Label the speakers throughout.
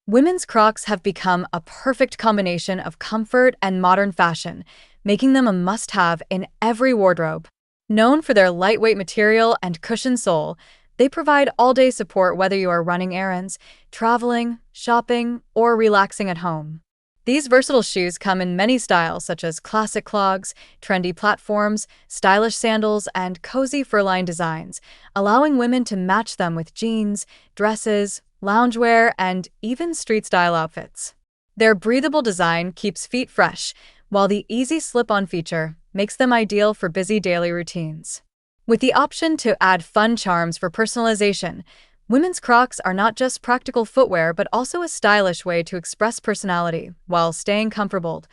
Speaker 1: Women's Crocs have become a perfect combination of comfort and modern fashion, making them a must-have in every wardrobe. Known for their lightweight material and cushioned sole, they provide all-day support whether you are running errands, traveling, shopping, or relaxing at home. These versatile shoes come in many styles such as classic clogs, trendy platforms, stylish sandals, and cozy fur-lined designs, allowing women to match them with jeans, dresses, loungewear, and even street-style outfits. Their breathable design keeps feet fresh, while the easy slip-on feature makes them ideal for busy daily routines. With the option to add fun charms for personalization, women's Crocs are not just practical footwear but also a stylish way to express personality while staying comfortable.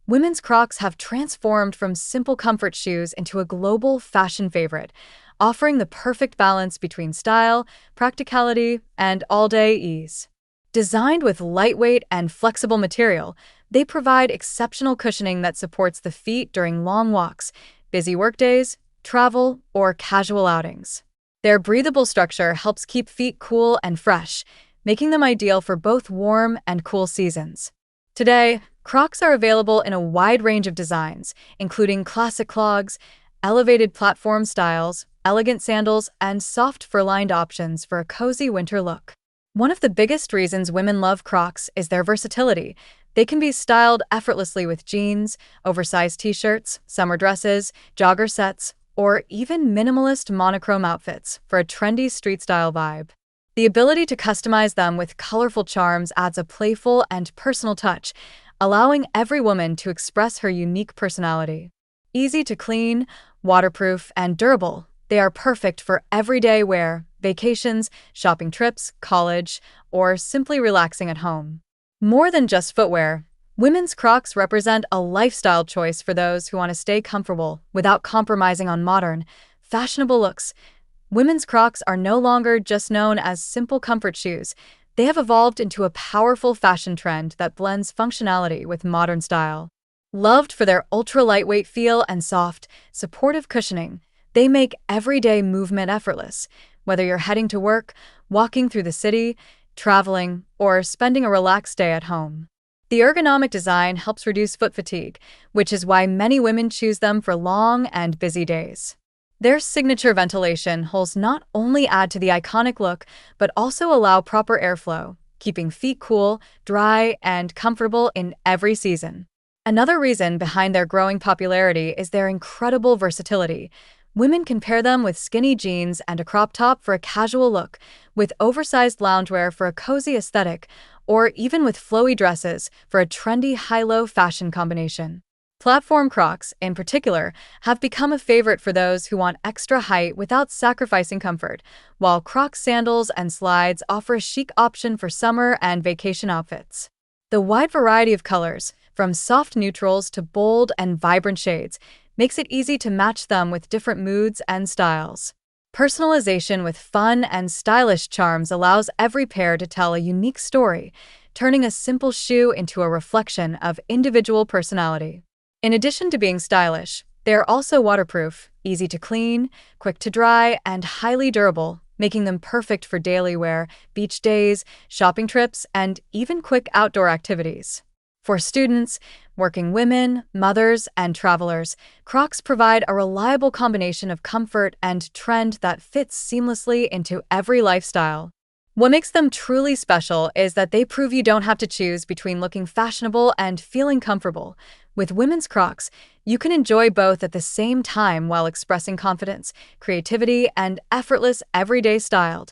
Speaker 1: Women's Crocs have transformed from simple comfort shoes into a global fashion favorite, offering the perfect balance between style, practicality, and all-day ease. Designed with lightweight and flexible material, they provide exceptional cushioning that supports the feet during long walks, busy workdays, travel, or casual outings. Their breathable structure helps keep feet cool and fresh, making them ideal for both warm and cool seasons. Today, Crocs are available in a wide range of designs, including classic clogs, elevated platform styles, elegant sandals, and soft fur-lined options for a cozy winter look. One of the biggest reasons women love Crocs is their versatility. They can be styled effortlessly with jeans, oversized t-shirts, summer dresses, jogger sets, or even minimalist monochrome outfits for a trendy street-style vibe. The ability to customize them with colorful charms adds a playful and personal touch, allowing every woman to express her unique personality. Easy to clean, waterproof, and durable, they are perfect for everyday wear, vacations, shopping trips, college, or simply relaxing at home. More than just footwear, women's Crocs represent a lifestyle choice for those who want to stay comfortable without compromising on modern, fashionable looks. Women's Crocs are no longer just known as simple comfort shoes. They have evolved into a powerful fashion trend that blends functionality with modern style. Loved for their ultra-lightweight feel and soft, supportive cushioning, they make everyday movement effortless. Whether you're heading to work, walking through the city, traveling, or spending a relaxed day at home. The ergonomic design helps reduce foot fatigue, which is why many women choose them for long and busy days. Their signature ventilation holes not only add to the iconic look, but also allow proper airflow, keeping feet cool, dry, and comfortable in every season. Another reason behind their growing popularity is their incredible versatility. Women can pair them with skinny jeans and a crop top for a casual look, with oversized loungewear for a cozy aesthetic, or even with flowy dresses for a trendy high-low fashion combination. Platform Crocs, in particular, have become a favorite for those who want extra height without sacrificing comfort, while Crocs sandals and slides offer a chic option for summer and vacation outfits. The wide variety of colors, from soft neutrals to bold and vibrant shades, makes it easy to match them with different moods and styles. Personalization with fun and stylish charms allows every pair to tell a unique story, turning a simple shoe into a reflection of individual personality. In addition to being stylish, they are also waterproof, easy to clean, quick to dry, and highly durable, making them perfect for daily wear, beach days, shopping trips, and even quick outdoor activities. For students, working women, mothers, and travelers, Crocs provide a reliable combination of comfort and trend that fits seamlessly into every lifestyle. What makes them truly special is that they prove you don't have to choose between looking fashionable and feeling comfortable. With women's Crocs, you can enjoy both at the same time while expressing confidence, creativity, and effortless everyday style.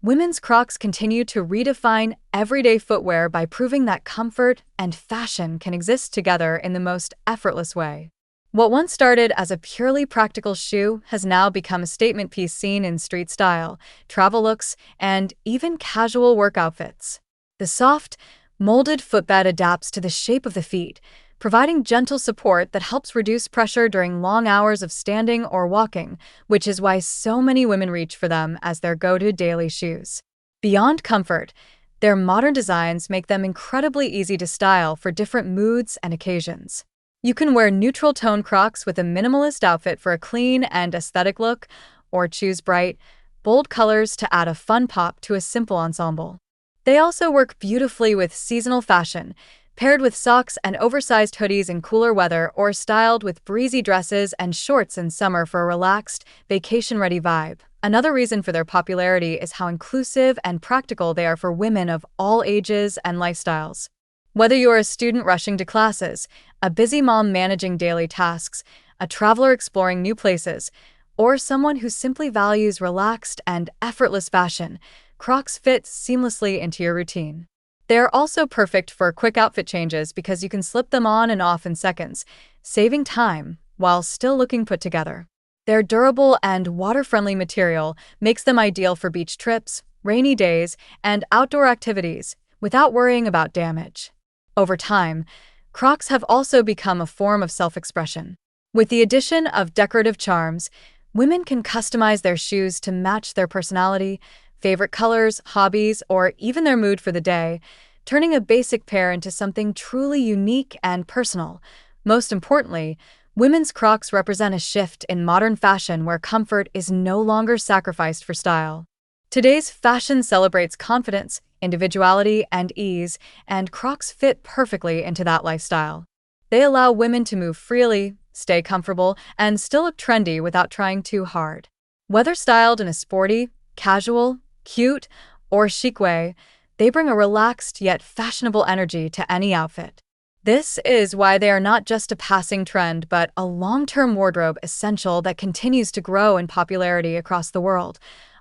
Speaker 1: Women's Crocs continue to redefine everyday footwear by proving that comfort and fashion can exist together in the most effortless way. What once started as a purely practical shoe has now become a statement piece seen in street style, travel looks, and even casual work outfits. The soft, molded footbed adapts to the shape of the feet, providing gentle support that helps reduce pressure during long hours of standing or walking, which is why so many women reach for them as their go-to daily shoes. Beyond comfort, their modern designs make them incredibly easy to style for different moods and occasions. You can wear neutral-tone Crocs with a minimalist outfit for a clean and aesthetic look, or choose bright, bold colors to add a fun pop to a simple ensemble. They also work beautifully with seasonal fashion, paired with socks and oversized hoodies in cooler weather or styled with breezy dresses and shorts in summer for a relaxed, vacation-ready vibe. Another reason for their popularity is how inclusive and practical they are for women of all ages and lifestyles. Whether you're a student rushing to classes, a busy mom managing daily tasks, a traveler exploring new places, or someone who simply values relaxed and effortless fashion, Crocs fit seamlessly into your routine. They're also perfect for quick outfit changes because you can slip them on and off in seconds, saving time while still looking put together. Their durable and water-friendly material makes them ideal for beach trips, rainy days, and outdoor activities without worrying about damage. Over time, Crocs have also become a form of self-expression. With the addition of decorative charms, women can customize their shoes to match their personality, favorite colors, hobbies, or even their mood for the day, turning a basic pair into something truly unique and personal. Most importantly, women's Crocs represent a shift in modern fashion where comfort is no longer sacrificed for style. Today's fashion celebrates confidence, individuality, and ease, and Crocs fit perfectly into that lifestyle. They allow women to move freely, stay comfortable, and still look trendy without trying too hard. Whether styled in a sporty, casual, cute, or chic way, they bring a relaxed yet fashionable energy to any outfit. This is why they are not just a passing trend but a long-term wardrobe essential that continues to grow in popularity across the world,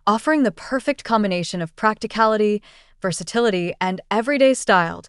Speaker 1: offering the perfect combination of practicality, versatility, and everyday style.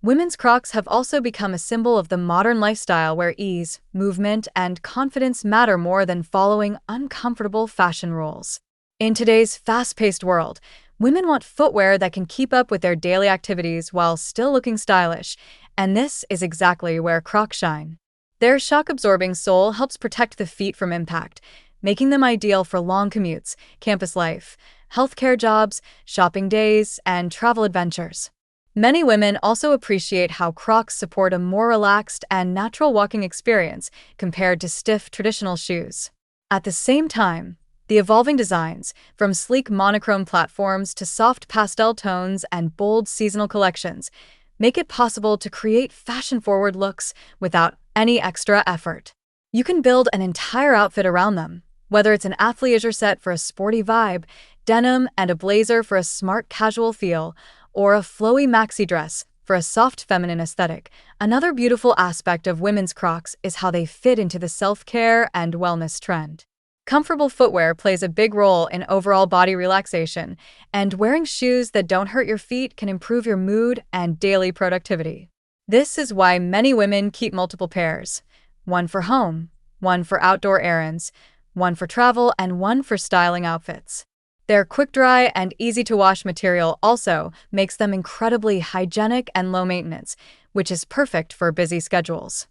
Speaker 1: Women's Crocs have also become a symbol of the modern lifestyle where ease, movement, and confidence matter more than following uncomfortable fashion rules. In today's fast-paced world, women want footwear that can keep up with their daily activities while still looking stylish, and this is exactly where Crocs shine. Their shock-absorbing sole helps protect the feet from impact, making them ideal for long commutes, campus life, healthcare jobs, shopping days, and travel adventures. Many women also appreciate how Crocs support a more relaxed and natural walking experience compared to stiff traditional shoes. At the same time, the evolving designs, from sleek monochrome platforms to soft pastel tones and bold seasonal collections, make it possible to create fashion-forward looks without any extra effort. You can build an entire outfit around them, whether it's an athleisure set for a sporty vibe, denim and a blazer for a smart casual feel, or a flowy maxi dress for a soft feminine aesthetic. Another beautiful aspect of women's Crocs is how they fit into the self-care and wellness trend. Comfortable footwear plays a big role in overall body relaxation, and wearing shoes that don't hurt your feet can improve your mood and daily productivity. This is why many women keep multiple pairs, one for home, one for outdoor errands, one for travel, and one for styling outfits. Their quick-dry and easy-to-wash material also makes them incredibly hygienic and low-maintenance, which is perfect for busy schedules.